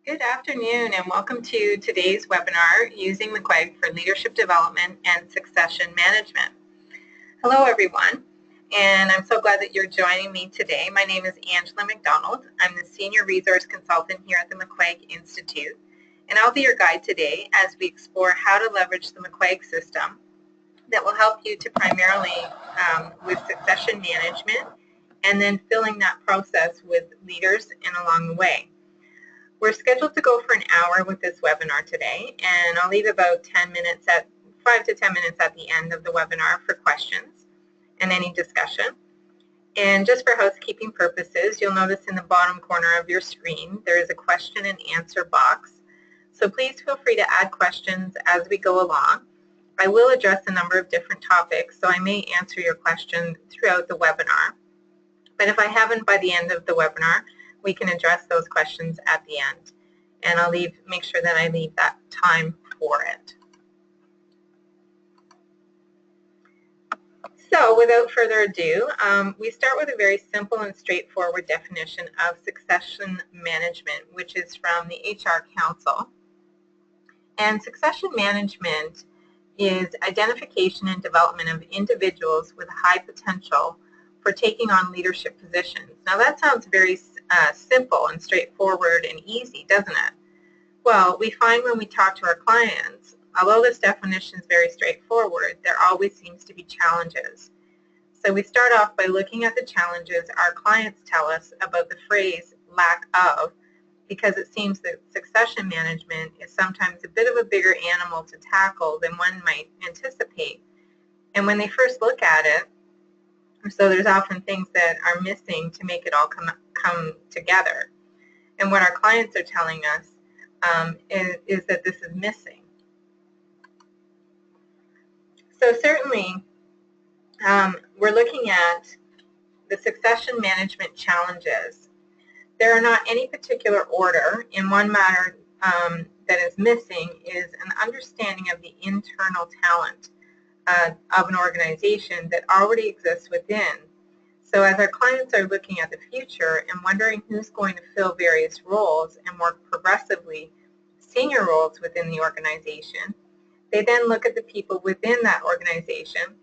Good afternoon and welcome to today's webinar, Using McQuaig for Leadership Development and Succession Management. Hello everyone, and I'm so glad that you're joining me today. My name is Angela McDonald. I'm the Senior Resource Consultant here at the McQuaig Institute, and I'll be your guide today as we explore how to leverage the McQuaig System that will help you to primarily with succession management and then filling that process with leaders and along the way. We're scheduled to go for an hour with this webinar today, and I'll leave about 5 to 10 minutes at the end of the webinar for questions and any discussion. And just for housekeeping purposes, you'll notice in the bottom corner of your screen there is a question and answer box. So please feel free to add questions as we go along. I will address a number of different topics, so I may answer your question throughout the webinar. But if I haven't by the end of the webinar, we can address those questions at the end. And I'll make sure that I leave that time for it. So without further ado, we start with a very simple and straightforward definition of succession management, which is from the HR Council. And succession management is identification and development of individuals with high potential for taking on leadership positions. Now that sounds very simple and straightforward and easy, doesn't it? Well, we find when we talk to our clients, although this definition is very straightforward, there always seems to be challenges. So we start off by looking at the challenges our clients tell us about the phrase lack of, because it seems that succession management is sometimes a bit of a bigger animal to tackle than one might anticipate. And when they first look at it, so there's often things that are missing to make it all come together. And what our clients are telling us is that this is missing. So certainly we're looking at the succession management challenges. There are not any particular order. In one matter that is missing is an understanding of the internal talent of an organization that already exists within. So as our clients are looking at the future and wondering who's going to fill various roles and more progressively senior roles within the organization, they then look at the people within that organization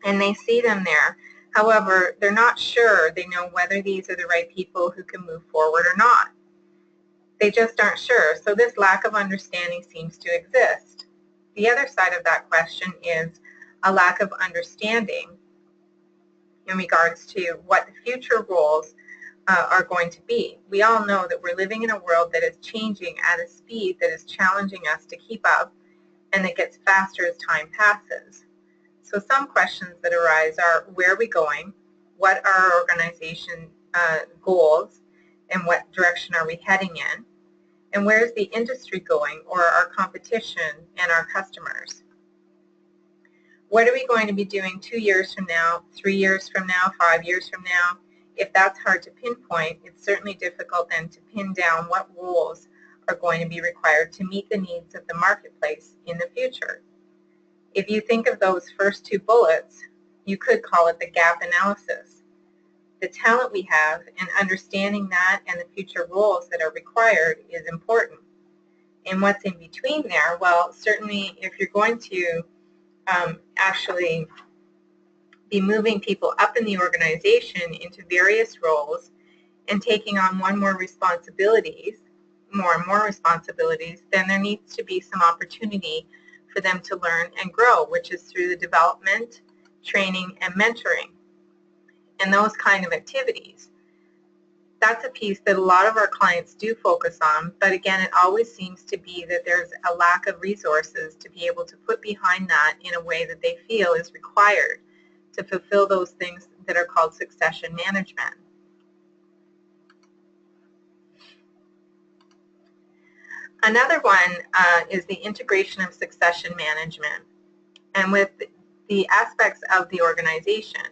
and they see them there. However, they're not sure they know whether these are the right people who can move forward or not. They just aren't sure. So this lack of understanding seems to exist. The other side of that question is a lack of understanding in regards to what the future roles are going to be. We all know that we're living in a world that is changing at a speed that is challenging us to keep up and that gets faster as time passes. So some questions that arise are, where are we going? What are our organization goals? And what direction are we heading in? And where's the industry going, or our competition and our customers? What are we going to be doing 2 years from now, 3 years from now, 5 years from now? If that's hard to pinpoint, it's certainly difficult then to pin down what roles are going to be required to meet the needs of the marketplace in the future. If you think of those first two bullets, you could call it the gap analysis. The talent we have and understanding that and the future roles that are required is important. And what's in between there? Well, certainly if you're going to actually be moving people up in the organization into various roles and taking on more and more responsibilities, then there needs to be some opportunity for them to learn and grow, which is through the development, training, and mentoring, and those kind of activities. That's a piece that a lot of our clients do focus on, but again, it always seems to be that there's a lack of resources to be able to put behind that in a way that they feel is required to fulfill those things that are called succession management. Another one is the integration of succession management, and with the aspects of the organization.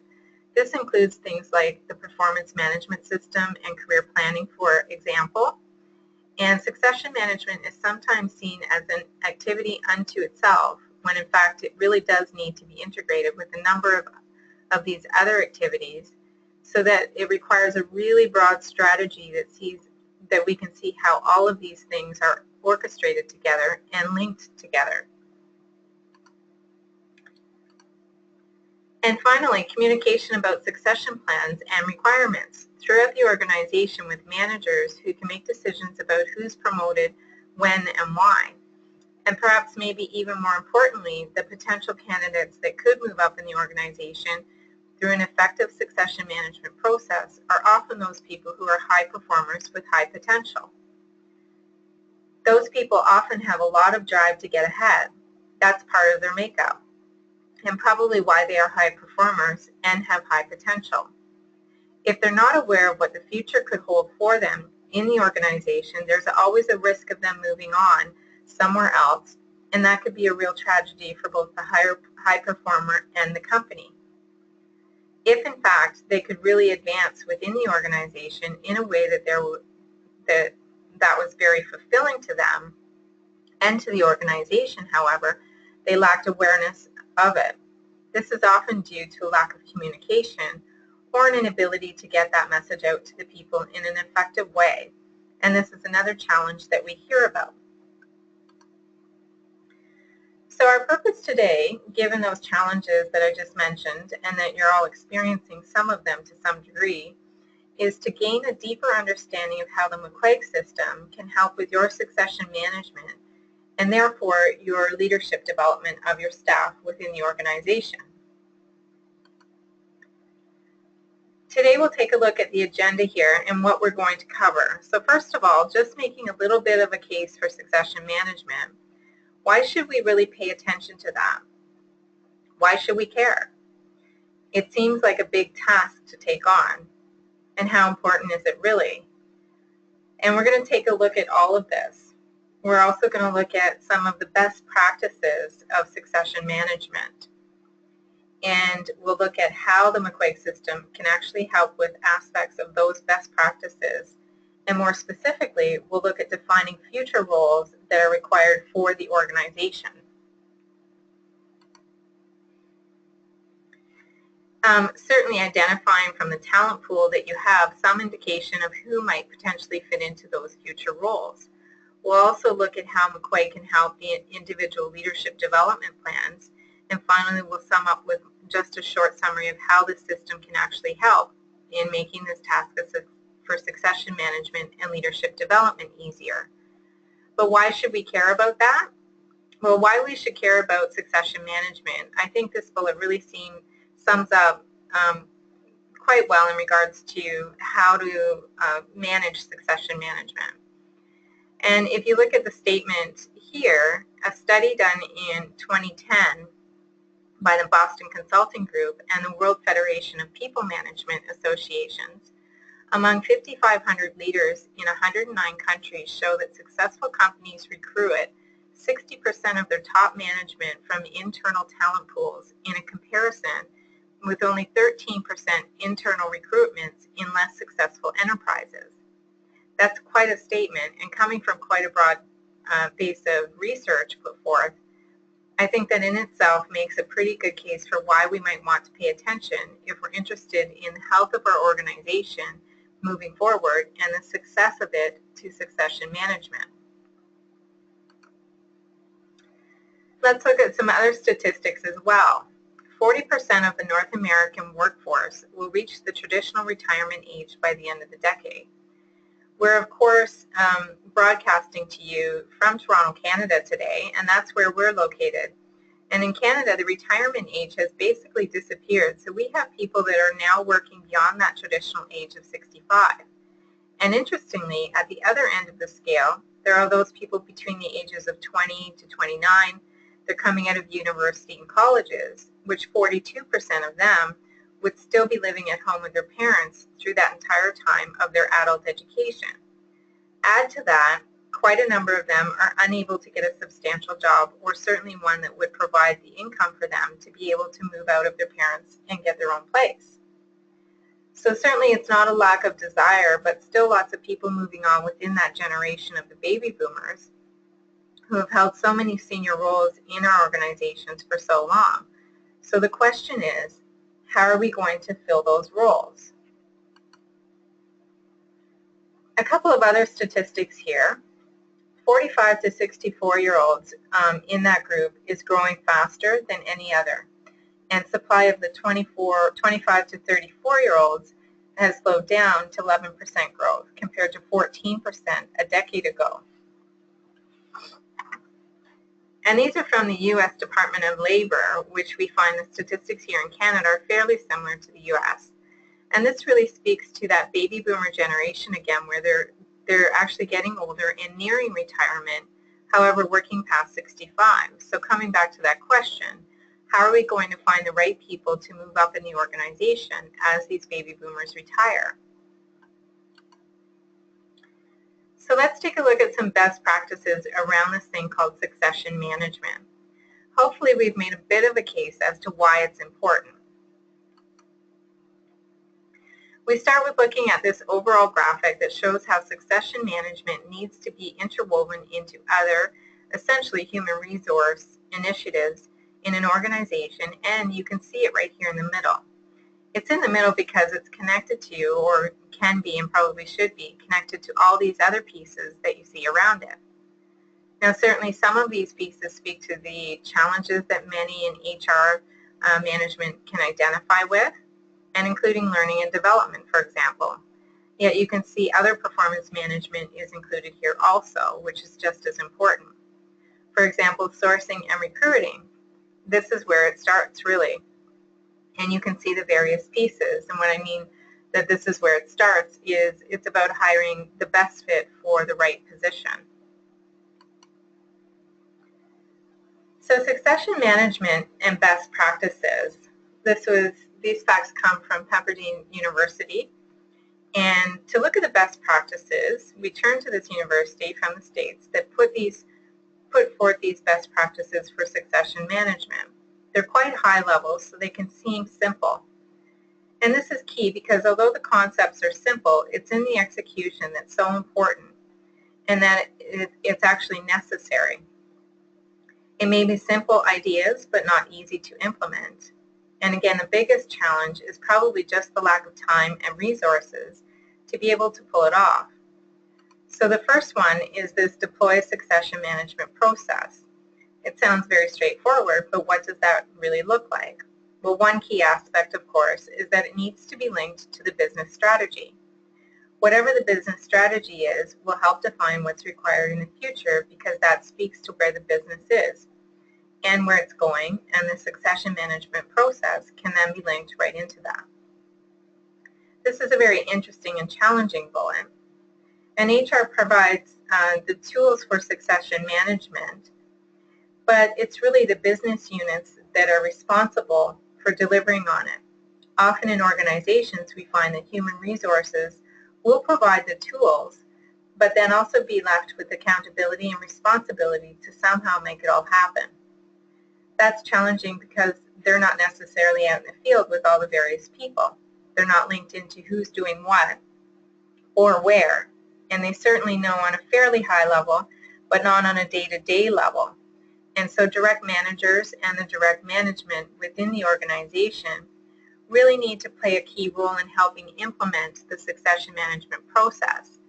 This includes things like the performance management system and career planning, for example. And succession management is sometimes seen as an activity unto itself, when in fact it really does need to be integrated with a number of these other activities, so that it requires a really broad strategy that we can see how all of these things are orchestrated together and linked together. And finally, communication about succession plans and requirements throughout the organization with managers who can make decisions about who's promoted, when, and why. And perhaps maybe even more importantly, the potential candidates that could move up in the organization through an effective succession management process are often those people who are high performers with high potential. Those people often have a lot of drive to get ahead. That's part of their makeup, and probably why they are high performers and have high potential. If they're not aware of what the future could hold for them in the organization, there's always a risk of them moving on somewhere else, and that could be a real tragedy for both the high performer and the company. If, in fact, they could really advance within the organization in a way that was very fulfilling to them and to the organization, however, they lacked awareness of it. This is often due to a lack of communication or an inability to get that message out to the people in an effective way. And this is another challenge that we hear about. So our purpose today, given those challenges that I just mentioned and that you're all experiencing some of them to some degree, is to gain a deeper understanding of how the McQuaig system can help with your succession management and therefore your leadership development of your staff within the organization. Today we'll take a look at the agenda here and what we're going to cover. So first of all, just making a little bit of a case for succession management. Why should we really pay attention to that? Why should we care? It seems like a big task to take on. And how important is it really? And we're going to take a look at all of this. We're also going to look at some of the best practices of succession management. And we'll look at how the McQuaig system can actually help with aspects of those best practices. And more specifically, we'll look at defining future roles that are required for the organization. Certainly identifying from the talent pool that you have some indication of who might potentially fit into those future roles. We'll also look at how McQuaig can help the individual leadership development plans. And finally, we'll sum up with just a short summary of how the system can actually help in making this task for succession management and leadership development easier. But why should we care about that? Well, why we should care about succession management, I think this bullet really sums up quite well in regards to how to manage succession management. And if you look at the statement here, a study done in 2010 by the Boston Consulting Group and the World Federation of People Management Associations, among 5,500 leaders in 109 countries show that successful companies recruit 60% of their top management from internal talent pools in a comparison with only 13% internal recruitments in less successful enterprises. That's quite a statement, and coming from quite a broad base of research put forth, I think that in itself makes a pretty good case for why we might want to pay attention if we're interested in the health of our organization moving forward and the success of it to succession management. Let's look at some other statistics as well. 40% of the North American workforce will reach the traditional retirement age by the end of the decade. We're, of course, broadcasting to you from Toronto, Canada today, and that's where we're located. And in Canada, the retirement age has basically disappeared, so we have people that are now working beyond that traditional age of 65. And interestingly, at the other end of the scale, there are those people between the ages of 20 to 29. They're coming out of university and colleges, which 42% of them would still be living at home with their parents through that entire time of their adult education. Add to that, quite a number of them are unable to get a substantial job, or certainly one that would provide the income for them to be able to move out of their parents and get their own place. So certainly it's not a lack of desire, but still lots of people moving on within that generation of the baby boomers who have held so many senior roles in our organizations for so long. So the question is, how are we going to fill those roles? A couple of other statistics here. 45 to 64-year-olds in that group is growing faster than any other. And supply of the 25 to 34-year-olds has slowed down to 11% growth compared to 14% a decade ago. And these are from the U.S. Department of Labor, which we find the statistics here in Canada are fairly similar to the U.S. And this really speaks to that baby boomer generation again, where they're actually getting older and nearing retirement, however, working past 65. So coming back to that question, how are we going to find the right people to move up in the organization as these baby boomers retire? So let's take a look at some best practices around this thing called succession management. Hopefully we've made a bit of a case as to why it's important. We start with looking at this overall graphic that shows how succession management needs to be interwoven into other, essentially human resource initiatives in an organization, and you can see it right here in the middle. It's in the middle because it's connected to, or can be and probably should be, connected to all these other pieces that you see around it. Now certainly some of these pieces speak to the challenges that many in HR management can identify with, and including learning and development, for example. Yet you can see other performance management is included here also, which is just as important. For example, sourcing and recruiting. This is where it starts, really. And you can see the various pieces. And what I mean that this is where it starts is it's about hiring the best fit for the right position. So succession management and best practices. These facts come from Pepperdine University. And to look at the best practices, we turn to this university from the States that put forth these best practices for succession management. They're quite high level, so they can seem simple. And this is key because although the concepts are simple, it's in the execution that's so important, and that it's actually necessary. It may be simple ideas, but not easy to implement. And again, the biggest challenge is probably just the lack of time and resources to be able to pull it off. So the first one is this deploy succession management process. It sounds very straightforward, but what does that really look like? Well, one key aspect, of course, is that it needs to be linked to the business strategy. Whatever the business strategy is will help define what's required in the future, because that speaks to where the business is and where it's going, and the succession management process can then be linked right into that. This is a very interesting and challenging bullet. And HR provides the tools for succession management, but it's really the business units that are responsible for delivering on it. Often in organizations, we find that human resources will provide the tools, but then also be left with accountability and responsibility to somehow make it all happen. That's challenging because they're not necessarily out in the field with all the various people. They're not linked into who's doing what or where, and they certainly know on a fairly high level, but not on a day-to-day level. And so direct managers and the direct management within the organization really need to play a key role in helping implement the succession management process.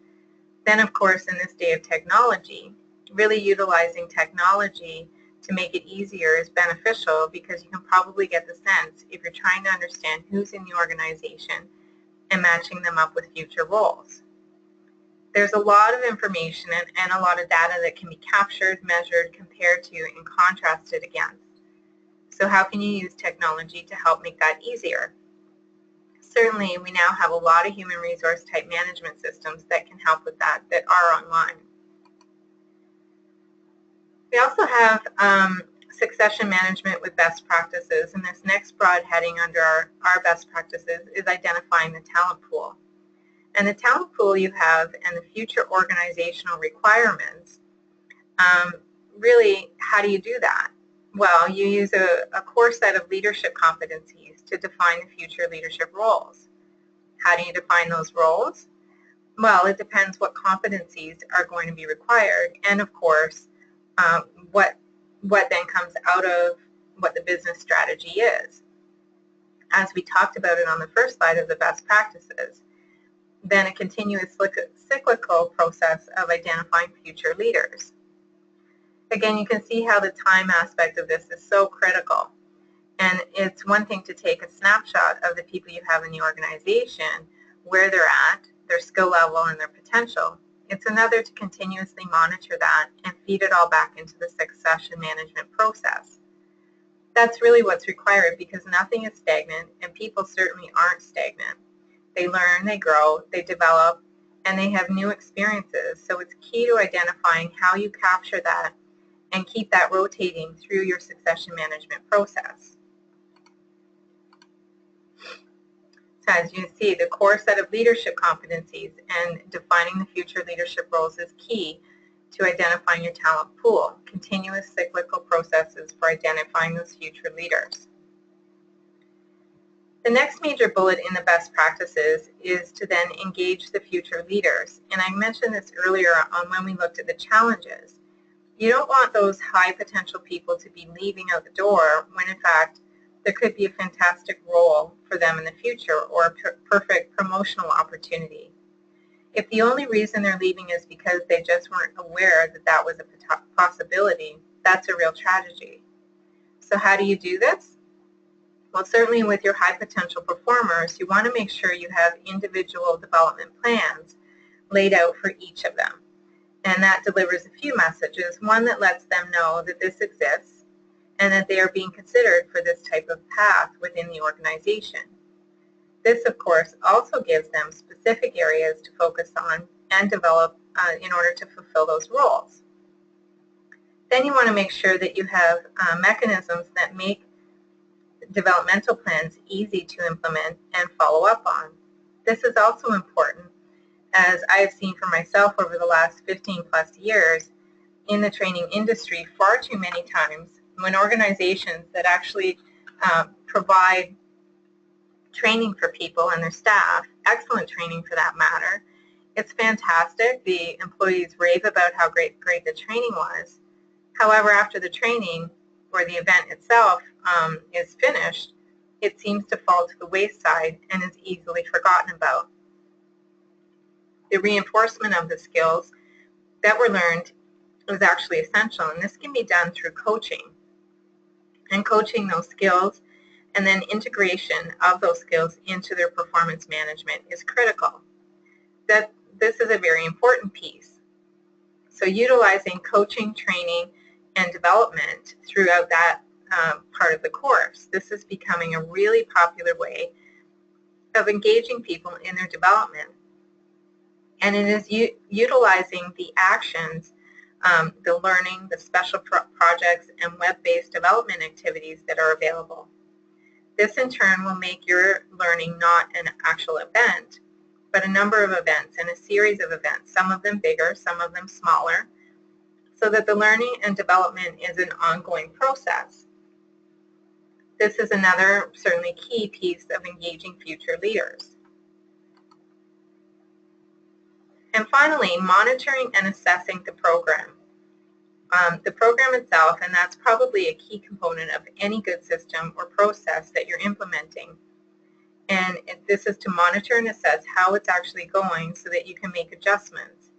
Then, of course, in this day of technology, really utilizing technology to make it easier is beneficial, because you can probably get the sense if you're trying to understand who's in the organization and matching them up with future roles. There's a lot of information and a lot of data that can be captured, measured, compared to, and contrasted against. So how can you use technology to help make that easier? Certainly, we now have a lot of human resource type management systems that can help with that are online. We also have succession management with best practices, and this next broad heading under our best practices is identifying the talent pool. And the talent pool you have and the future organizational requirements, really, how do you do that? Well, you use a core set of leadership competencies to define the future leadership roles. How do you define those roles? Well, it depends what competencies are going to be required, and of course, what then comes out of what the business strategy is. As we talked about it on the first slide of the best practices, then a continuous cyclical process of identifying future leaders. Again, you can see how the time aspect of this is so critical. And it's one thing to take a snapshot of the people you have in the organization, where they're at, their skill level, and their potential. It's another to continuously monitor that and feed it all back into the succession management process. That's really what's required, because nothing is stagnant, and people certainly aren't stagnant. They learn, they grow, they develop, and they have new experiences. So it's key to identifying how you capture that and keep that rotating through your succession management process. So as you see, the core set of leadership competencies and defining the future leadership roles is key to identifying your talent pool, continuous cyclical processes for identifying those future leaders. The next major bullet in the best practices is to then engage the future leaders. And I mentioned this earlier on when we looked at the challenges. You don't want those high potential people to be leaving out the door when in fact there could be a fantastic role for them in the future or a perfect promotional opportunity. If the only reason they're leaving is because they just weren't aware that that was a possibility, that's a real tragedy. So how do you do this? Well, certainly with your high potential performers, you want to make sure you have individual development plans laid out for each of them. And that delivers a few messages. One that lets them know that this exists and that they are being considered for this type of path within the organization. This, of course, also gives them specific areas to focus on and develop in order to fulfill those roles. Then you want to make sure that you have mechanisms that make developmental plans easy to implement and follow up on. This is also important, as I have seen for myself over the last 15 plus years in the training industry. Far too many times when organizations that actually provide training for people and their staff, excellent training for that matter, it's fantastic. The employees rave about how great the training was. However, after the training or the event itself is finished, it seems to fall to the wayside and is easily forgotten about. The reinforcement of the skills that were learned is actually essential, and this can be done through coaching. And coaching those skills and then integration of those skills into their performance management is critical. This is a very important piece. So utilizing coaching, training, and development throughout that part of the course. This is becoming a really popular way of engaging people in their development. And it is utilizing the actions, the learning, the special projects, and web-based development activities that are available. This in turn will make your learning not an actual event, but a number of events and a series of events, some of them bigger, some of them smaller, so that the learning and development is an ongoing process. This is another certainly key piece of engaging future leaders. And finally, monitoring and assessing the program. The program itself, and that's probably a key component of any good system or process that you're implementing. And this is to monitor and assess how it's actually going so that you can make adjustments.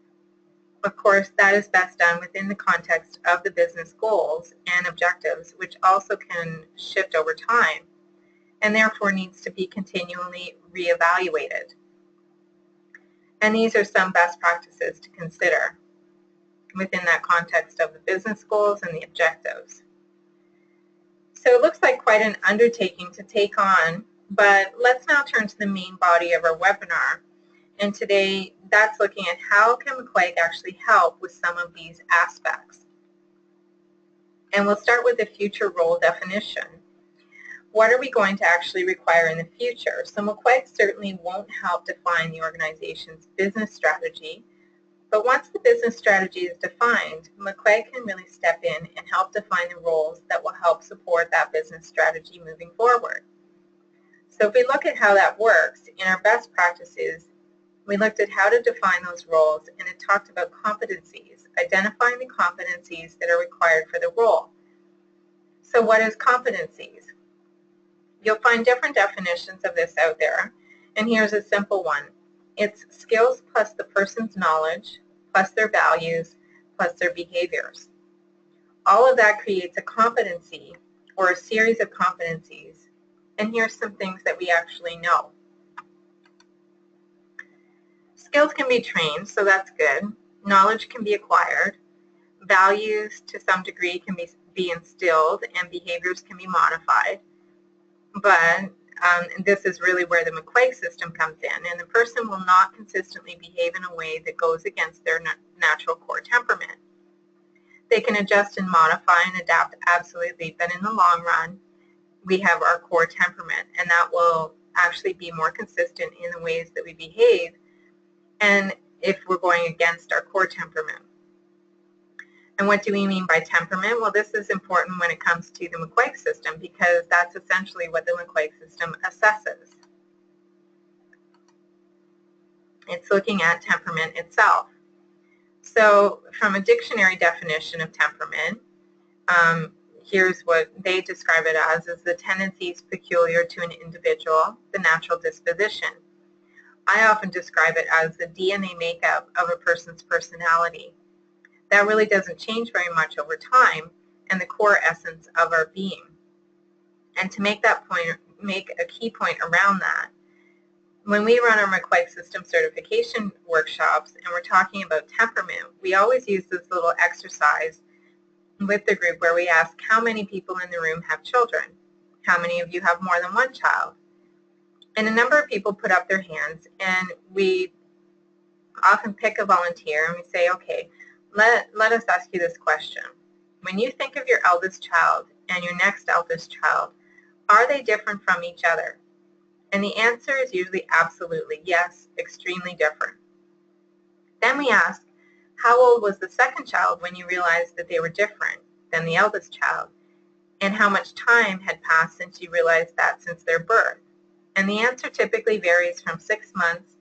Of course, that is best done within the context of the business goals and objectives, which also can shift over time and therefore needs to be continually reevaluated. And these are some best practices to consider within that context of the business goals and the objectives. So it looks like quite an undertaking to take on, but let's now turn to the main body of our webinar. And today, that's looking at how can McQuaig actually help with some of these aspects. And we'll start with the future role definition. What are we going to actually require in the future? So McQuaig certainly won't help define the organization's business strategy, but once the business strategy is defined, McQuaig can really step in and help define the roles that will help support that business strategy moving forward. So if we look at how that works, in our best practices, we looked at how to define those roles, and it talked about competencies, identifying the competencies that are required for the role. So what is competencies? You'll find different definitions of this out there, and here's a simple one. It's skills plus the person's knowledge, plus their values, plus their behaviors. All of that creates a competency or a series of competencies. And here's some things that we actually know. Skills can be trained, so that's good. Knowledge can be acquired. Values, to some degree, can be instilled, and behaviors can be modified. But this is really where the McQuaig system comes in, and the person will not consistently behave in a way that goes against their natural core temperament. They can adjust and modify and adapt, absolutely, but in the long run, we have our core temperament, and that will actually be more consistent in the ways that we behave, and if we're going against our core temperament. And what do we mean by temperament? Well, this is important when it comes to the McQuaig system, because that's essentially what the McQuaig system assesses. It's looking at temperament itself. So from a dictionary definition of temperament, here's what they describe it as the tendencies peculiar to an individual, the natural disposition. I often describe it as the DNA makeup of a person's personality. That really doesn't change very much over time, and the core essence of our being. And to make that point, make a key point around that, when we run our McQuaig System certification workshops and we're talking about temperament, we always use this little exercise with the group where we ask how many people in the room have children? How many of you have more than one child? And a number of people put up their hands, and we often pick a volunteer and we say, okay, let us ask you this question. When you think of your eldest child and your next eldest child, are they different from each other? And the answer is usually absolutely yes, extremely different. Then we ask, how old was the second child when you realized that they were different than the eldest child? And how much time had passed since you realized that since their birth? And the answer typically varies from 6 months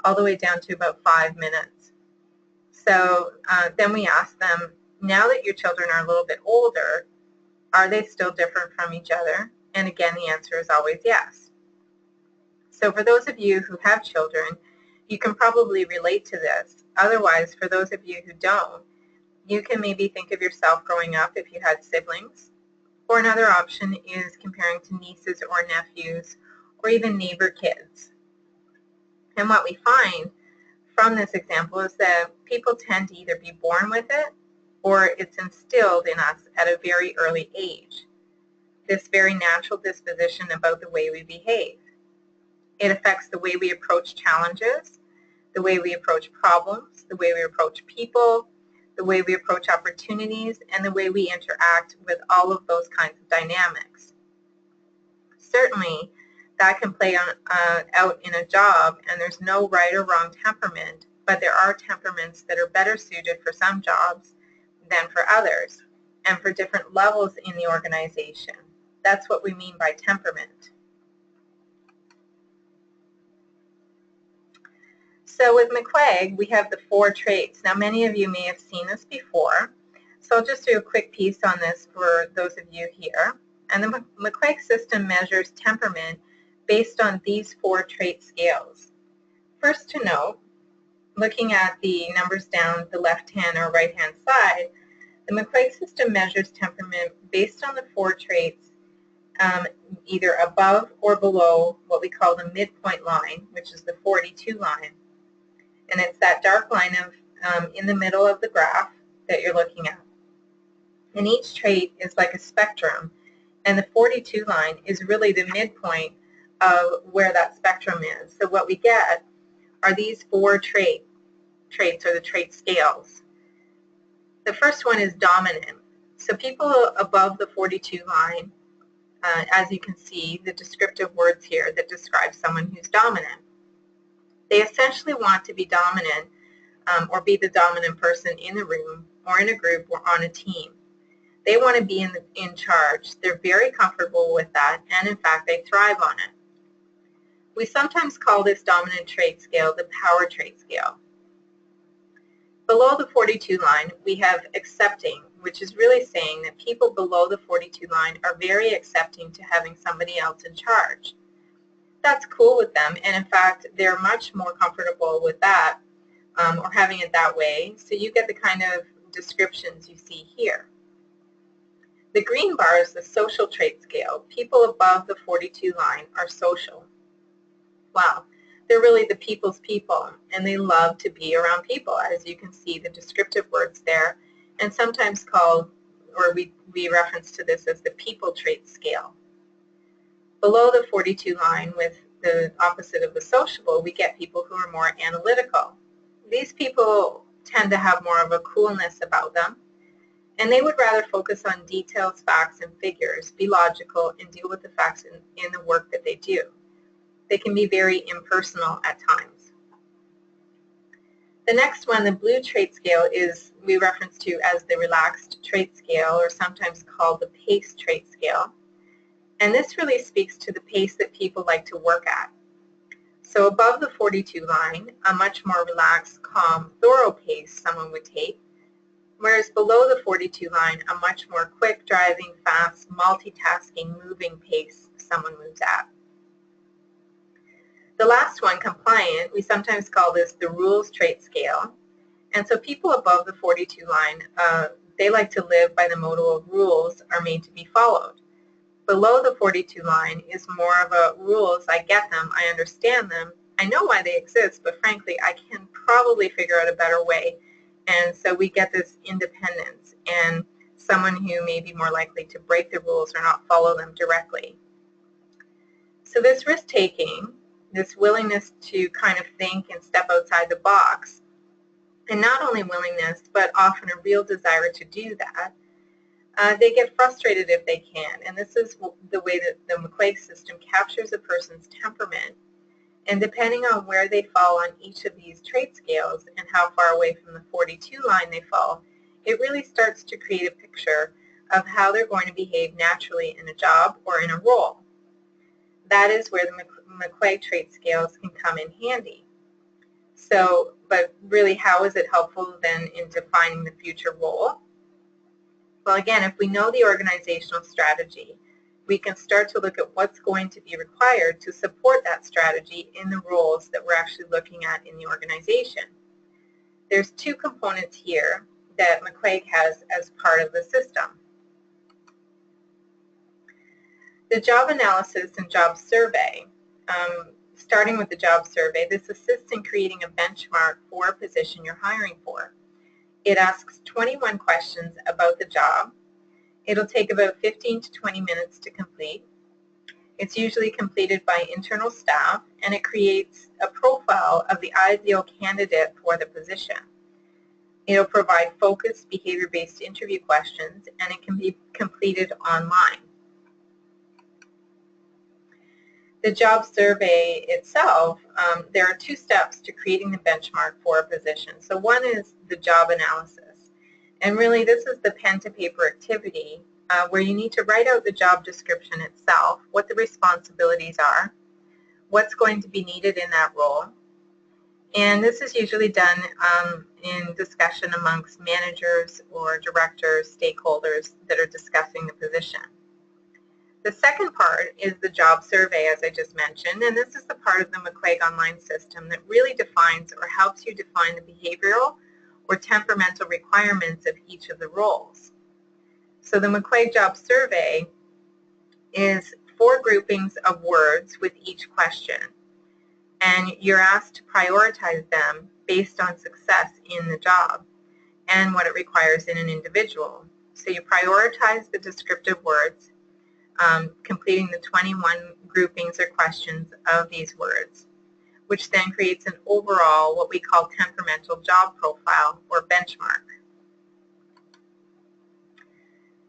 all the way down to about 5 minutes. So then we ask them, now that your children are a little bit older, are they still different from each other? And again, the answer is always yes. So for those of you who have children, you can probably relate to this. Otherwise, for those of you who don't, you can maybe think of yourself growing up if you had siblings. Or another option is comparing to nieces or nephews or even neighbor kids. And what we find from this example is that people tend to either be born with it or it's instilled in us at a very early age. This very natural disposition about the way we behave. It affects the way we approach challenges, the way we approach problems, the way we approach people, the way we approach opportunities, and the way we interact with all of those kinds of dynamics. Certainly, that can play out in a job, and there's no right or wrong temperament, but there are temperaments that are better suited for some jobs than for others, and for different levels in the organization. That's what we mean by temperament. So with McQuaig, we have the 4 traits. Now, many of you may have seen this before, so I'll just do a quick piece on this for those of you here. And the McQuaig system measures temperament based on these 4 trait scales. First to note, looking at the numbers down the left-hand or right-hand side, the McQuaig system measures temperament based on the 4 traits either above or below what we call the midpoint line, which is the 42 line. And it's that dark line in the middle of the graph that you're looking at. And each trait is like a spectrum, and the 42 line is really the midpoint of where that spectrum is. So what we get are these 4 traits or the trait scales. The first one is dominant. So people above the 42 line, as you can see, the descriptive words here that describe someone who's dominant. They essentially want to be dominant or be the dominant person in the room or in a group or on a team. They want to be in charge. They're very comfortable with that, and in fact, they thrive on it. We sometimes call this dominant trait scale the power trait scale. Below the 42 line, we have accepting, which is really saying that people below the 42 line are very accepting to having somebody else in charge. that's cool with them. And in fact, they're much more comfortable with that or having it that way. So you get the kind of descriptions you see here. The green bar is the social trait scale. People above the 42 line are social. Wow, they're really the people's people, and they love to be around people, as you can see the descriptive words there, and sometimes called, or we reference to this as the people trait scale. Below the 42 line, with the opposite of the sociable, we get people who are more analytical. These people tend to have more of a coolness about them, and they would rather focus on details, facts, and figures, be logical, and deal with the facts in the work that they do. They can be very impersonal at times. The next one, the blue trait scale, is we reference to as the relaxed trait scale, or sometimes called the pace trait scale. And this really speaks to the pace that people like to work at. So above the 42 line, a much more relaxed, calm, thorough pace someone would take, whereas below the 42 line, a much more quick, driving, fast, multitasking, moving pace someone moves at. The last one, compliant, we sometimes call this the rules trait scale. And so people above the 42 line, they like to live by the motto of rules are made to be followed. Below the 42 line is more of a rules, I get them, I understand them, I know why they exist, but frankly, I can probably figure out a better way. And so we get this independence and someone who may be more likely to break the rules or not follow them directly. So this risk-taking, this willingness to kind of think and step outside the box, and not only willingness, but often a real desire to do that, they get frustrated if they can. And this is the way that the McQuaig system captures a person's temperament. And depending on where they fall on each of these trait scales and how far away from the 42 line they fall, it really starts to create a picture of how they're going to behave naturally in a job or in a role. That is where the McQuaig trait scales can come in handy. So, but really, how is it helpful then in defining the future role? Well, again, if we know the organizational strategy, we can start to look at what's going to be required to support that strategy in the roles that we're actually looking at in the organization. There's two components here that McQuaig has as part of the system. The job analysis and job survey, starting with the job survey, this assists in creating a benchmark for a position you're hiring for. It asks 21 questions about the job. It'll take about 15 to 20 minutes to complete. It's usually completed by internal staff, and it creates a profile of the ideal candidate for the position. It'll provide focused behavior-based interview questions, and it can be completed online. The job survey itself, there are two steps to creating the benchmark for a position. So one is the job analysis. And really this is the pen to paper activity where you need to write out the job description itself, what the responsibilities are, what's going to be needed in that role. And this is usually done in discussion amongst managers or directors, stakeholders that are discussing the position. The second part is the job survey, as I just mentioned, and this is the part of the McQuaig online system that really defines or helps you define the behavioral or temperamental requirements of each of the roles. So the McQuaig Job Survey is 4 groupings of words with each question, and you're asked to prioritize them based on success in the job and what it requires in an individual. So you prioritize the descriptive words, completing the 21 groupings or questions of these words, which then creates an overall, what we call temperamental job profile or benchmark.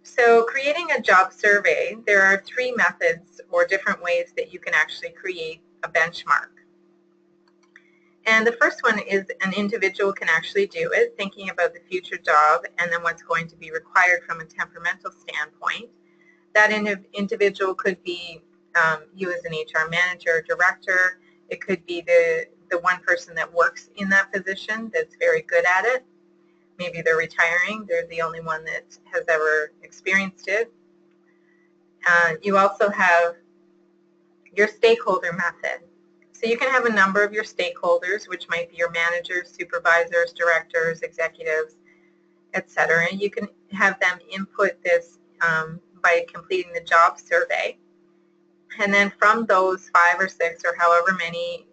So creating a job survey, there are 3 methods or different ways that you can actually create a benchmark. And the first one is an individual can actually do it, thinking about the future job and then what's going to be required from a temperamental standpoint. That individual could be you as an HR manager or director. It could be the one person that works in that position that's very good at it. Maybe they're retiring. They're the only one that has ever experienced it. You also have your stakeholder method. So you can have a number of your stakeholders, which might be your managers, supervisors, directors, executives, etc. You can have them input this by completing the job survey. And then from those 5 or 6 or however many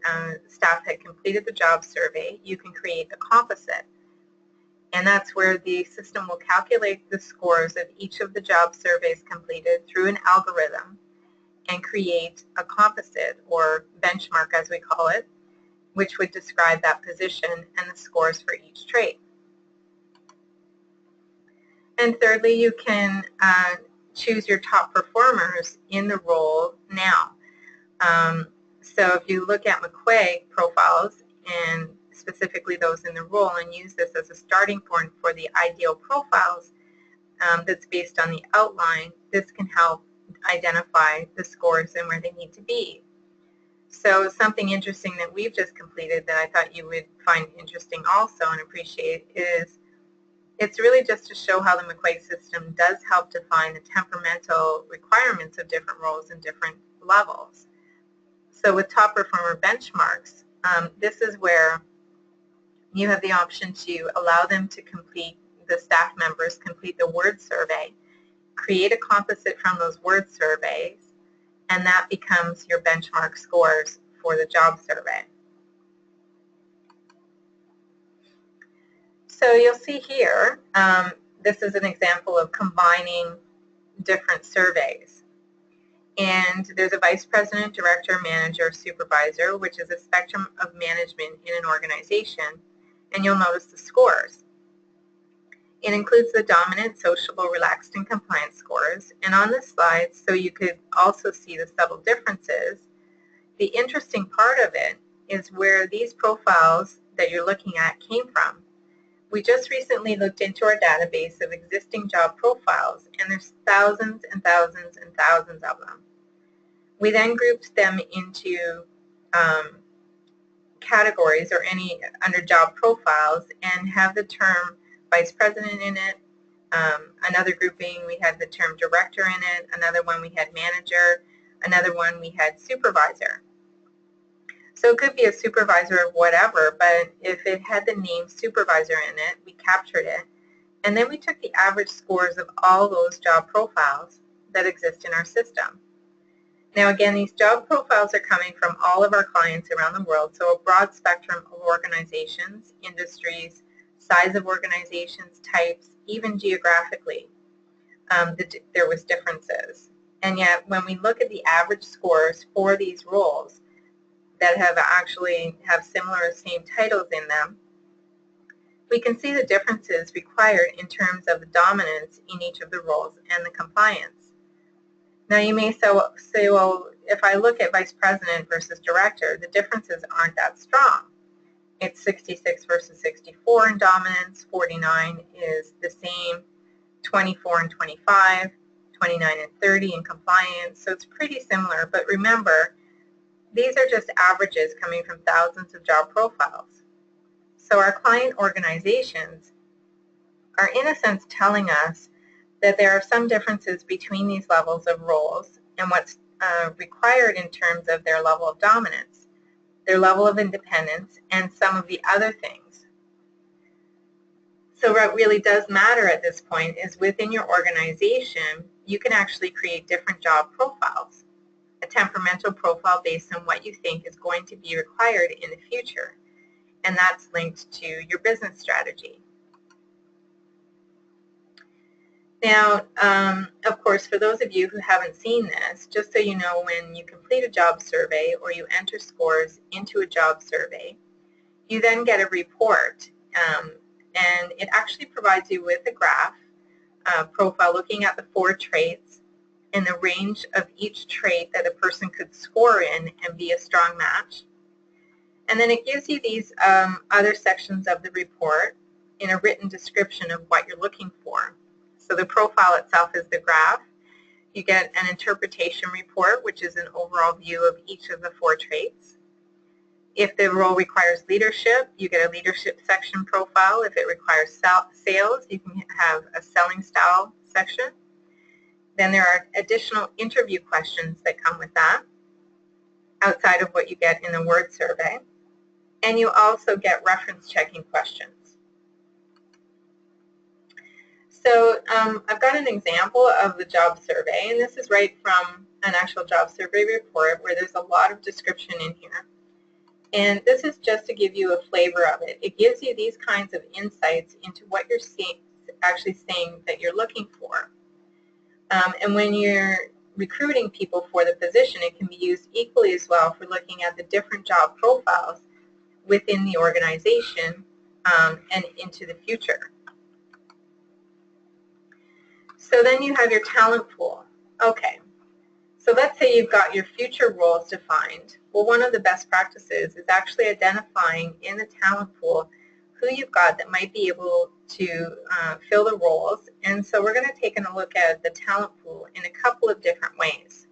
staff had completed the job survey, you can create a composite. And that's where the system will calculate the scores of each of the job surveys completed through an algorithm and create a composite, or benchmark as we call it, which would describe that position and the scores for each trait. And thirdly, you can choose your top performers in the role now. So if you look at McQuaig profiles, and specifically those in the role, and use this as a starting point for the ideal profiles that's based on the outline, this can help identify the scores and where they need to be. So something interesting that we've just completed that I thought you would find interesting also and appreciate is it's really just to show how the McQuaig system does help define the temperamental requirements of different roles and different levels. So with top performer benchmarks, this is where you have the option to allow them to complete, the staff members complete the word survey, create a composite from those word surveys, and that becomes your benchmark scores for the job survey. So you'll see here, this is an example of combining different surveys. And there's a vice president, director, manager, supervisor, which is a spectrum of management in an organization. And you'll notice the scores. It includes the dominant, sociable, relaxed, and compliant scores. And on this slide, so you could also see the subtle differences, the interesting part of it is where these profiles that you're looking at came from. We just recently looked into our database of existing job profiles, and there's thousands and thousands and thousands of them. We then grouped them into categories or any under job profiles and have the term vice president in it. Another grouping, we had the term director in it. Another one, we had manager. Another one, we had supervisor. So it could be a supervisor of whatever, but if it had the name supervisor in it, we captured it. And then we took the average scores of all those job profiles that exist in our system. Now again, these job profiles are coming from all of our clients around the world, so a broad spectrum of organizations, industries, size of organizations, types, even geographically, there was differences. And yet when we look at the average scores for these roles that have similar same titles in them, we can see the differences required in terms of the dominance in each of the roles and the compliance. Now you may say, well, if I look at vice president versus director, the differences aren't that strong. It's 66 versus 64 in dominance, 49 is the same, 24 and 25, 29 and 30 in compliance, so it's pretty similar. But remember, these are just averages coming from thousands of job profiles. So our client organizations are in a sense telling us that there are some differences between these levels of roles and what's required in terms of their level of dominance, their level of independence, and some of the other things. So what really does matter at this point is within your organization, you can actually create different job profiles, a temperamental profile based on what you think is going to be required in the future, and that's linked to your business strategy. Now, of course, for those of you who haven't seen this, just so you know, when you complete a job survey or you enter scores into a job survey, you then get a report, and it actually provides you with a graph profile looking at the 4 traits and the range of each trait that a person could score in and be a strong match. And then it gives you these other sections of the report in a written description of what you're looking for. So the profile itself is the graph. You get an interpretation report, which is an overall view of each of the 4 traits. If the role requires leadership, you get a leadership section profile. If it requires sales, you can have a selling style section. Then there are additional interview questions that come with that. outside of what you get in the word survey. And you also get reference checking questions. So I've got an example of the job survey, and this is right from an actual job survey report where there's a lot of description in here. And this is just to give you a flavor of it. It gives you these kinds of insights into what you're actually saying that you're looking for. And when you're recruiting people for the position, it can be used equally as well for looking at the different job profiles within the organization and into the future. So then you have your talent pool. Okay, so let's say you've got your future roles defined. Well, one of the best practices is actually identifying in the talent pool who you've got that might be able to fill the roles. And so we're going to take a look at the talent pool in a couple of different ways.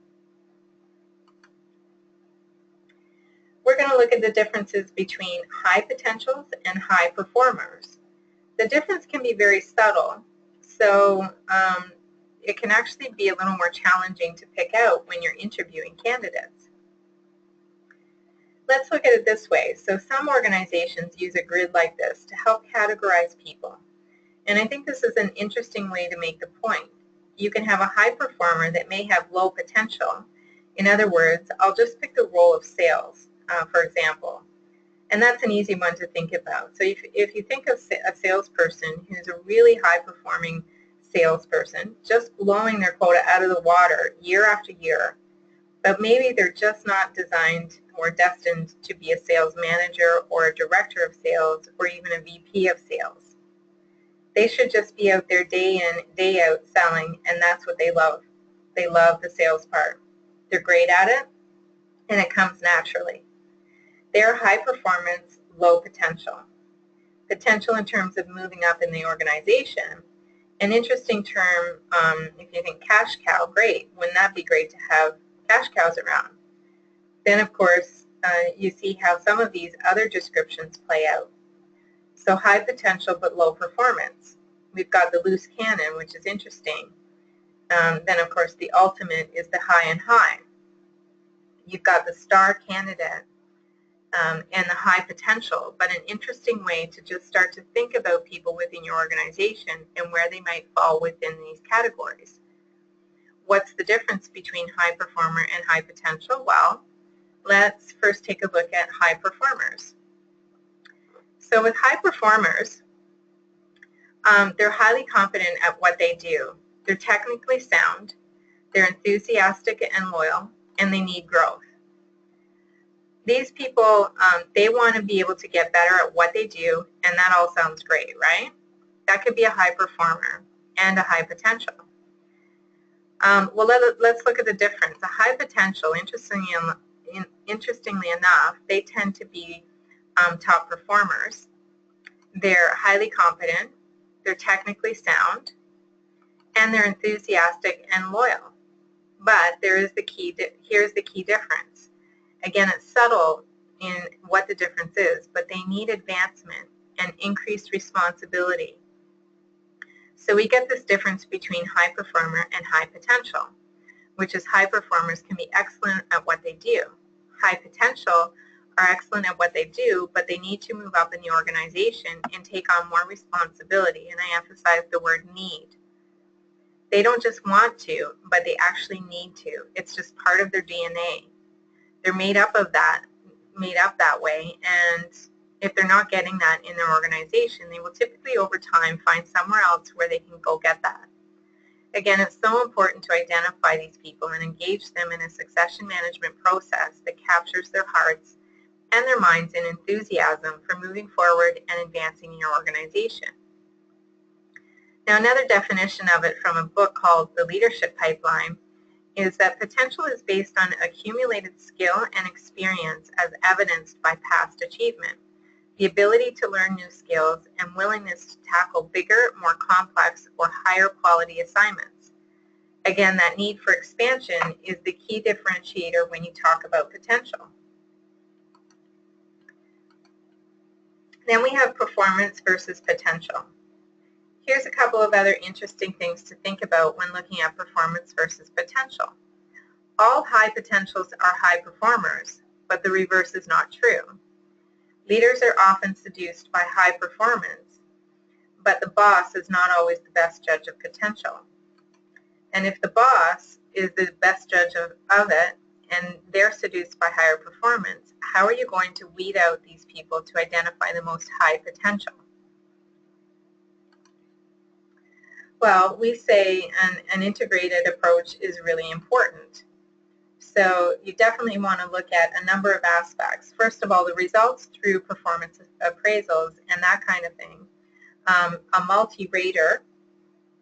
We're going to look at the differences between high potentials and high performers. The difference can be very subtle, so it can actually be a little more challenging to pick out when you're interviewing candidates. Let's look at it this way. So some organizations use a grid like this to help categorize people. And I think this is an interesting way to make the point. You can have a high performer that may have low potential. In other words, I'll just pick the role of sales, for example. And that's an easy one to think about. So if you think of a salesperson who's a really high-performing salesperson, just blowing their quota out of the water year after year, but maybe they're just not designed or destined to be a sales manager or a director of sales or even a VP of sales. They should just be out there day in, day out selling, and that's what they love. They love the sales part. They're great at it, and it comes naturally. They're high performance, low potential. Potential in terms of moving up in the organization. An interesting term, if you think cash cow, great. Wouldn't that be great to have cash cows around? Then, of course, you see how some of these other descriptions play out. So high potential but low performance. We've got the loose cannon, which is interesting. Then, of course, the ultimate is the high and high. You've got the star candidate and the high potential, but an interesting way to just start to think about people within your organization and where they might fall within these categories. What's the difference between high performer and high potential? Well, let's first take a look at high performers. So with high performers, they're highly confident at what they do. They're technically sound, they're enthusiastic and loyal, and they need growth. These people, they want to be able to get better at what they do, and that all sounds great, right? That could be a high performer and a high potential. Well, let's look at the difference. A high potential, interestingly enough, they tend to be top performers. They're highly competent, they're technically sound, and they're enthusiastic and loyal. But here's the key difference. Again, it's subtle in what the difference is, but they need advancement and increased responsibility. So we get this difference between high performer and high potential, which is high performers can be excellent at what they do. High potential are excellent at what they do, but they need to move up in the organization and take on more responsibility, and I emphasize the word need. They don't just want to, but they actually need to. It's just part of their DNA. They're made up that way, and if they're not getting that in their organization, they will typically over time find somewhere else where they can go get that. Again, it's so important to identify these people and engage them in a succession management process that captures their hearts and their minds in enthusiasm for moving forward and advancing in your organization. Now, another definition of it from a book called The Leadership Pipeline is that potential is based on accumulated skill and experience as evidenced by past achievement, the ability to learn new skills, and willingness to tackle bigger, more complex, or higher quality assignments. Again, that need for expansion is the key differentiator when you talk about potential. Then we have performance versus potential. Here's a couple of other interesting things to think about when looking at performance versus potential. All high potentials are high performers, but the reverse is not true. Leaders are often seduced by high performance, but the boss is not always the best judge of potential. And if the boss is the best judge of it, and they're seduced by higher performance, how are you going to weed out these people to identify the most high potential? Well, we say an integrated approach is really important. So you definitely want to look at a number of aspects. First of all, the results through performance appraisals and that kind of thing. A multi-rater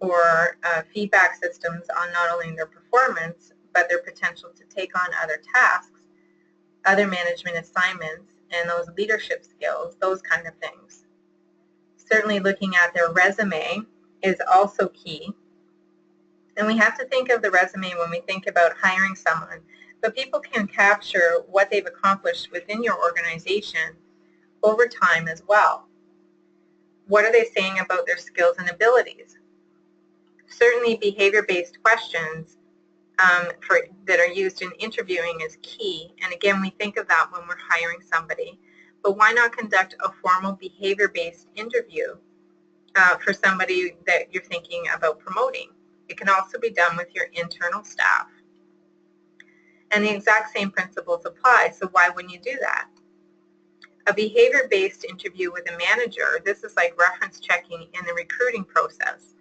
or feedback systems on not only their performance, but their potential to take on other tasks, other management assignments, and those leadership skills, those kind of things. Certainly looking at their resume is also key. And we have to think of the resume when we think about hiring someone, but people can capture what they've accomplished within your organization over time as well. What are they saying about their skills and abilities? Certainly behavior-based questions that are used in interviewing is key. And again, we think of that when we're hiring somebody. But why not conduct a formal behavior-based interview for somebody that you're thinking about promoting? It can also be done with your internal staff. And the exact same principles apply, so why wouldn't you do that? A behavior-based interview with a manager, this is like reference checking in the recruiting process.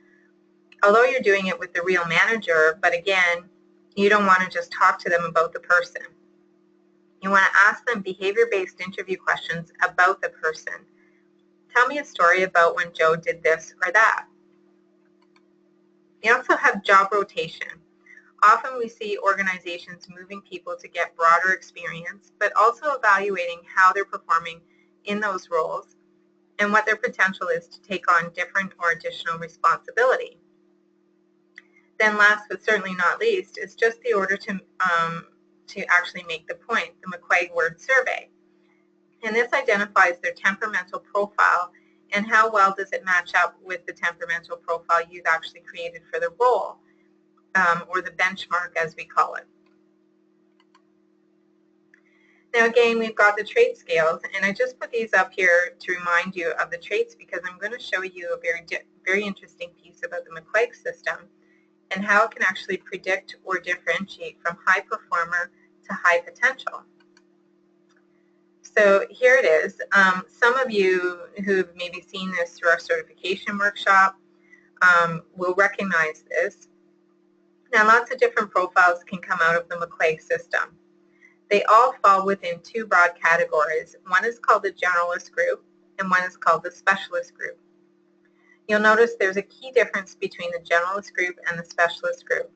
Although you're doing it with the real manager, but again, you don't want to just talk to them about the person. You want to ask them behavior-based interview questions about the person. Tell me a story about when Joe did this or that. You also have job rotation. Often we see organizations moving people to get broader experience, but also evaluating how they're performing in those roles and what their potential is to take on different or additional responsibility. Then last but certainly not least is just the order to actually make the point, the McQuaig Word Survey. And this identifies their temperamental profile and how well does it match up with the temperamental profile you've actually created for the role, or the benchmark as we call it. Now again, we've got the trait scales, and I just put these up here to remind you of the traits because I'm going to show you a very interesting piece about the McQuaig system and how it can actually predict or differentiate from high performer to high potential. So here it is. Some of you who've maybe seen this through our certification workshop will recognize this. Now lots of different profiles can come out of the McQuaig system. They all fall within two broad categories. One is called the generalist group and one is called the specialist group. You'll notice there's a key difference between the generalist group and the specialist group.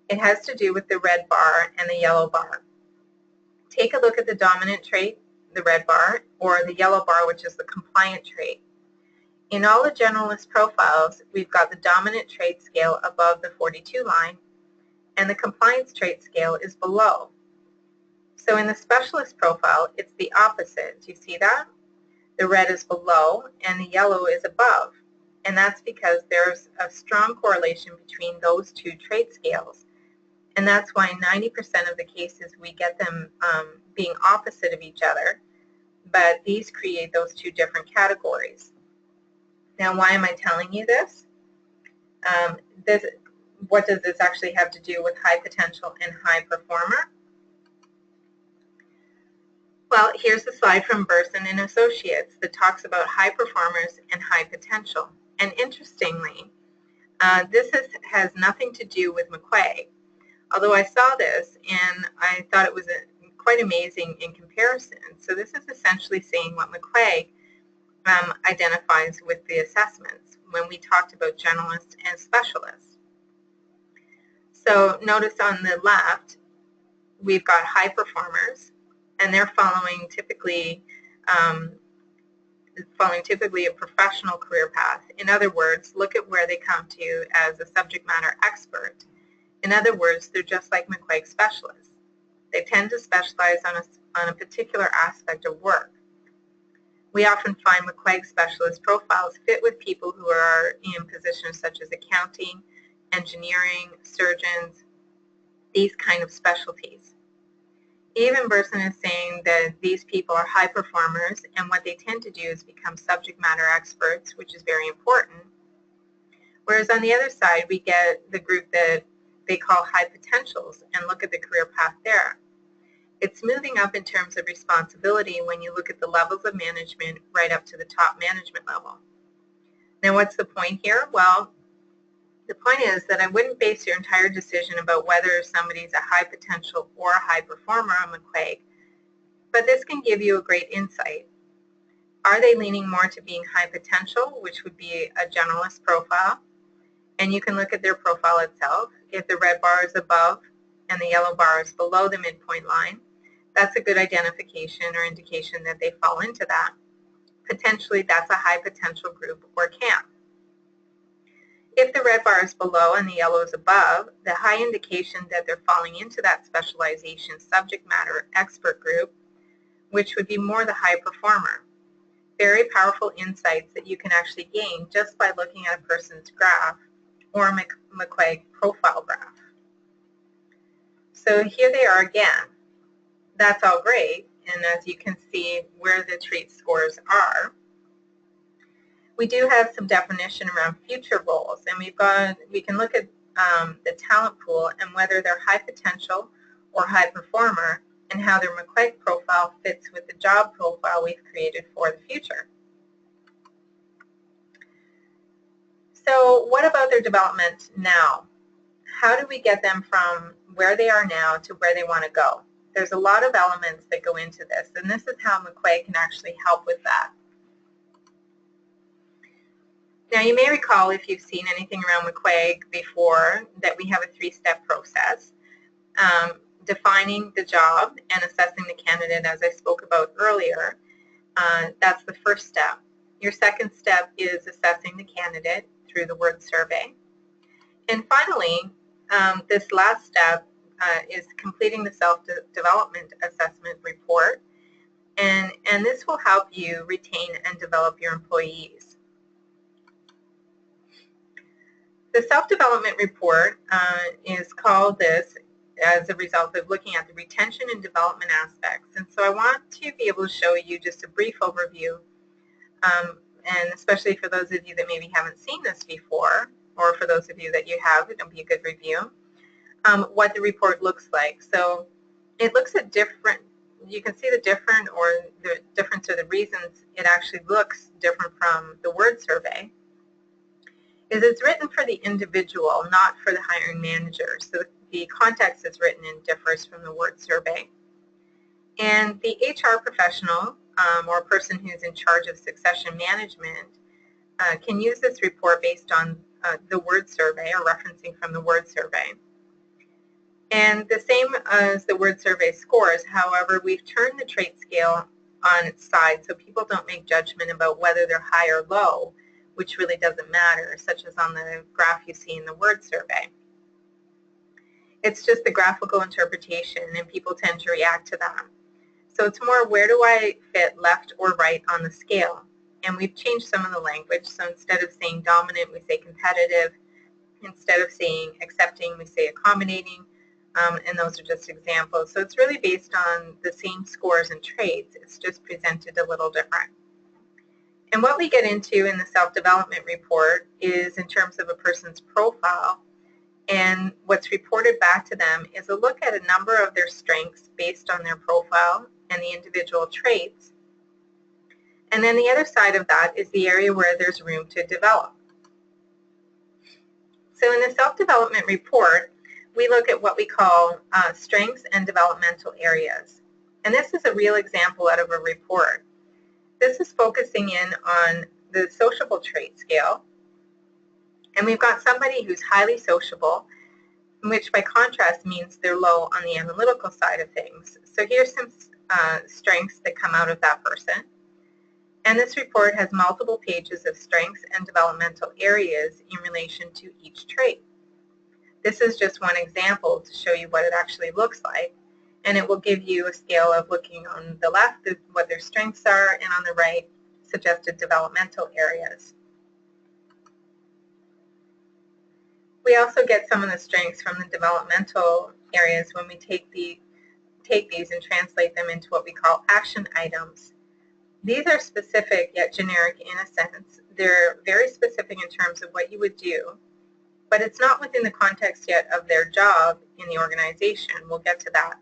It has to do with the red bar and the yellow bar. Take a look at the dominant trait, the red bar, or the yellow bar, which is the compliant trait. In all the generalist profiles, we've got the dominant trait scale above the 42 line, and the compliance trait scale is below. So in the specialist profile, it's the opposite. Do you see that? The red is below, and the yellow is above. And that's because there's a strong correlation between those two trait scales. And that's why 90% of the cases we get them being opposite of each other, but these create those two different categories. Now, why am I telling you this? What does this actually have to do with high potential and high performer? Well, here's a slide from Burson and Associates that talks about high performers and high potential. And interestingly, this has nothing to do with McQuaig. Although I saw this and I thought it was quite amazing in comparison. So this is essentially saying what McQuaig identifies with the assessments when we talked about generalists and specialists. So notice on the left, we've got high performers, and they're following typically a professional career path. In other words, look at where they come to as a subject matter expert. In other words, they're just like McQuaig specialists. They tend to specialize on a particular aspect of work. We often find McQuaig specialist profiles fit with people who are in positions such as accounting, engineering, surgeons, these kind of specialties. Even Burson is saying that these people are high performers, and what they tend to do is become subject matter experts, which is very important. Whereas on the other side, we get the group that they call high potentials and look at the career path there. It's moving up in terms of responsibility when you look at the levels of management right up to the top management level. Now, what's the point here? Well, the point is that I wouldn't base your entire decision about whether somebody's a high potential or a high performer on McQuaig, but this can give you a great insight. Are they leaning more to being high potential, which would be a generalist profile? And you can look at their profile itself. If the red bar is above and the yellow bar is below the midpoint line, that's a good identification or indication that they fall into that. Potentially, that's a high potential group or camp. If the red bar is below and the yellow is above, the high indication that they're falling into that specialization subject matter expert group, which would be more the high performer. Very powerful insights that you can actually gain just by looking at a person's graph or McQuaig profile graph. So here they are again. That's all great, and as you can see where the trait scores are, we do have some definition around future roles, and we can look at the talent pool and whether they're high potential or high performer and how their McQuaig profile fits with the job profile we've created for the future. So what about their development now? How do we get them from where they are now to where they want to go? There's a lot of elements that go into this, and this is how McQuaig can actually help with that. Now, you may recall, if you've seen anything around McQuaig before, that we have a three-step process. Defining the job and assessing the candidate, as I spoke about earlier. That's the first step. Your second step is assessing the candidate through the word survey. And finally, this last step is completing the self-development assessment report. And this will help you retain and develop your employees. The self-development report is called this as a result of looking at the retention and development aspects. And so I want to be able to show you just a brief overview, and especially for those of you that maybe haven't seen this before, or for those of you that you have, it'll be a good review, what the report looks like. So it looks at different, you can see the difference or the reasons it actually looks different from the word survey. Is it's written for the individual, not for the hiring manager. So the context it's written in differs from the word survey. And the HR professional or person who's in charge of succession management can use this report based on the word survey or referencing from the word survey. And the same as the word survey scores, however, we've turned the trait scale on its side so people don't make judgment about whether they're high or low, which really doesn't matter, such as on the graph you see in the word survey. It's just the graphical interpretation, and people tend to react to that. So it's more, where do I fit left or right on the scale? And we've changed some of the language. So instead of saying dominant, we say competitive. Instead of saying accepting, we say accommodating. And those are just examples. So it's really based on the same scores and traits. It's just presented a little different. And what we get into in the self-development report is in terms of a person's profile, and what's reported back to them is a look at a number of their strengths based on their profile and the individual traits. And then the other side of that is the area where there's room to develop. So in the self-development report, we look at what we call strengths and developmental areas. And this is a real example out of a report. This is focusing in on the sociable trait scale. And we've got somebody who's highly sociable, which by contrast means they're low on the analytical side of things. So here's some strengths that come out of that person. And this report has multiple pages of strengths and developmental areas in relation to each trait. This is just one example to show you what it actually looks like. And it will give you a scale of looking on the left at what their strengths are, and on the right, suggested developmental areas. We also get some of the strengths from the developmental areas when we take these and translate them into what we call action items. These are specific yet generic in a sense. They're very specific in terms of what you would do, but it's not within the context yet of their job in the organization. We'll get to that.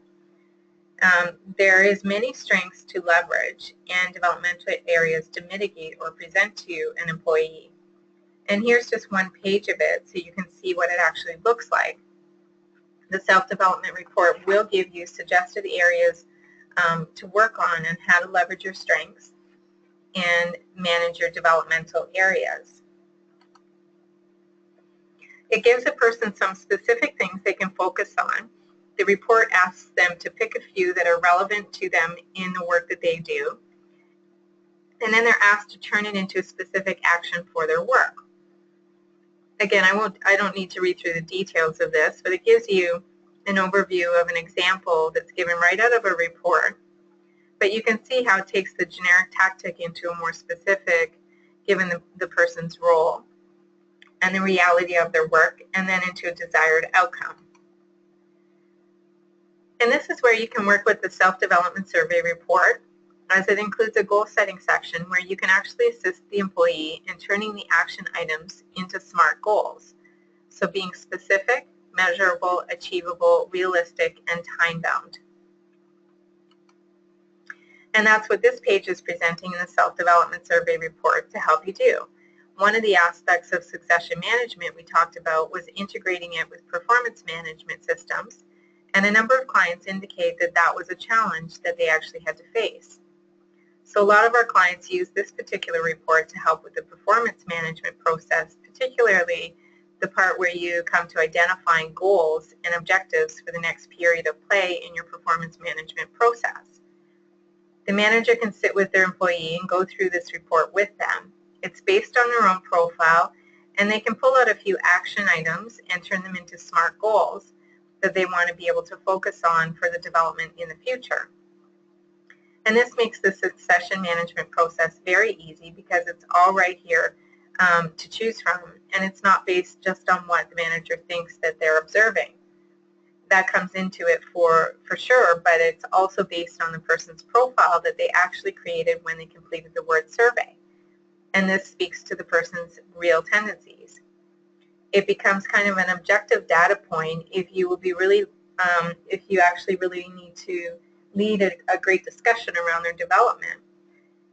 There is many strengths to leverage and developmental areas to mitigate or present to an employee. And here's just one page of it so you can see what it actually looks like. The self-development report will give you suggested areas to work on and how to leverage your strengths and manage your developmental areas. It gives a person some specific things they can focus on. The report asks them to pick a few that are relevant to them in the work that they do, and then they're asked to turn it into a specific action for their work. Again, I don't need to read through the details of this, but it gives you an overview of an example that's given right out of a report. But you can see how it takes the generic tactic into a more specific, given the person's role and the reality of their work, and then into a desired outcome. And this is where you can work with the self-development survey report, as it includes a goal-setting section where you can actually assist the employee in turning the action items into SMART goals. So being specific, measurable, achievable, realistic, and time-bound. And that's what this page is presenting in the self-development survey report to help you do. One of the aspects of succession management we talked about was integrating it with performance management systems, and a number of clients indicate that that was a challenge that they actually had to face. So a lot of our clients use this particular report to help with the performance management process, particularly the part where you come to identifying goals and objectives for the next period of play in your performance management process. The manager can sit with their employee and go through this report with them. It's based on their own profile, and they can pull out a few action items and turn them into SMART goals that they want to be able to focus on for the development in the future. And this makes the succession management process very easy because it's all right here to choose from, and it's not based just on what the manager thinks that they're observing. That comes into it for sure, but it's also based on the person's profile that they actually created when they completed the word survey. And this speaks to the person's real tendencies. It becomes kind of an objective data point if you will be really, if you actually really need to lead a great discussion around their development.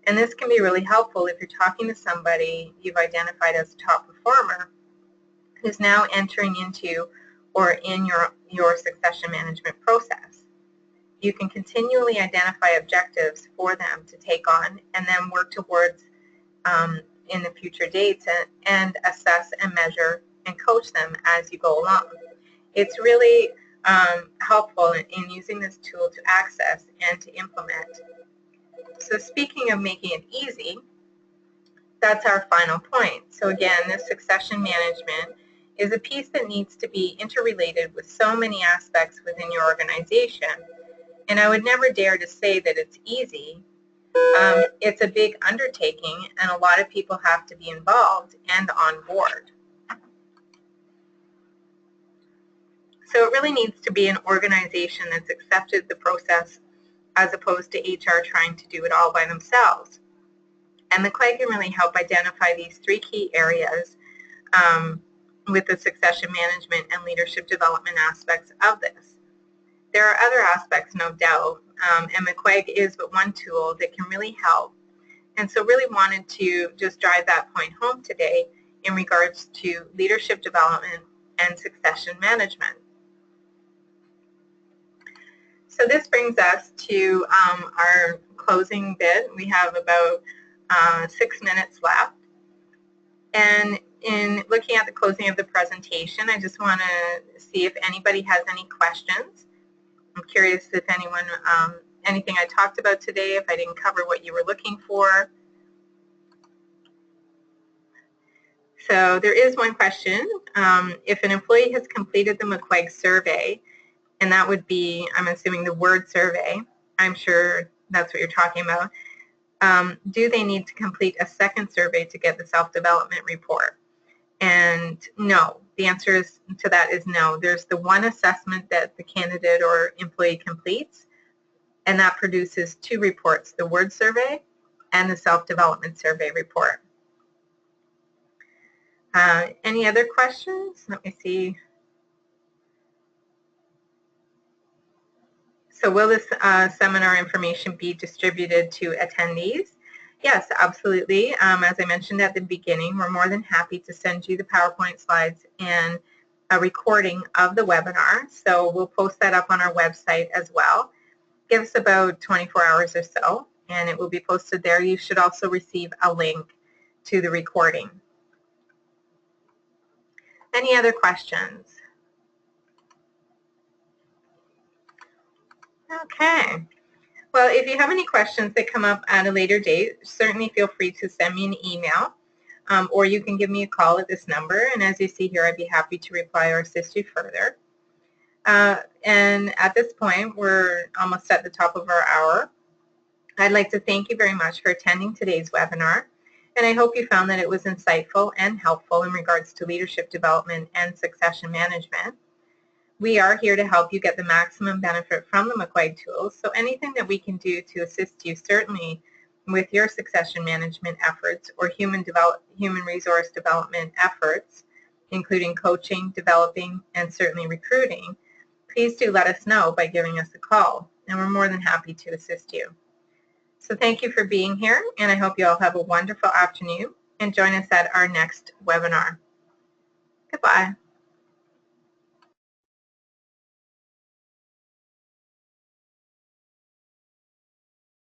And this can be really helpful if you're talking to somebody you've identified as a top performer who's now entering into or in your succession management process. You can continually identify objectives for them to take on and then work towards in the future dates and assess and measure and coach them as you go along. It's really helpful in using this tool to access and to implement. So speaking of making it easy, that's our final point. So again, this succession management is a piece that needs to be interrelated with so many aspects within your organization. And I would never dare to say that it's easy. It's a big undertaking, and a lot of people have to be involved and on board. So it really needs to be an organization that's accepted the process as opposed to HR trying to do it all by themselves. And McQuaig can really help identify these three key areas with the succession management and leadership development aspects of this. There are other aspects, no doubt, and McQuaig is but one tool that can really help. And so really wanted to just drive that point home today in regards to leadership development and succession management. So this brings us to our closing bit. We have about 6 minutes left. And in looking at the closing of the presentation, I just want to see if anybody has any questions. I'm curious if anyone, anything I talked about today, if I didn't cover what you were looking for. So there is one question. If an employee has completed the McQuaig survey, and that would be, I'm assuming, the word survey, I'm sure that's what you're talking about, do they need to complete a second survey to get the self-development report? And no, the answer to that is no. There's the one assessment that the candidate or employee completes, and that produces 2 reports, the word survey and the self-development survey report. Any other questions? Let me see. So will this seminar information be distributed to attendees? Yes, absolutely. As I mentioned at the beginning, we're more than happy to send you the PowerPoint slides and a recording of the webinar. So we'll post that up on our website as well. Give us about 24 hours or so, and it will be posted there. You should also receive a link to the recording. Any other questions? Okay. Well, if you have any questions that come up at a later date, certainly feel free to send me an email, or you can give me a call at this number, and as you see here, I'd be happy to reply or assist you further. And at this point, we're almost at the top of our hour. I'd like to thank you very much for attending today's webinar, and I hope you found that it was insightful and helpful in regards to leadership development and succession management. We are here to help you get the maximum benefit from the McQuaig tools, so anything that we can do to assist you certainly with your succession management efforts or human resource development efforts, including coaching, developing, and certainly recruiting, please do let us know by giving us a call, and we're more than happy to assist you. So thank you for being here, and I hope you all have a wonderful afternoon, and join us at our next webinar. Goodbye.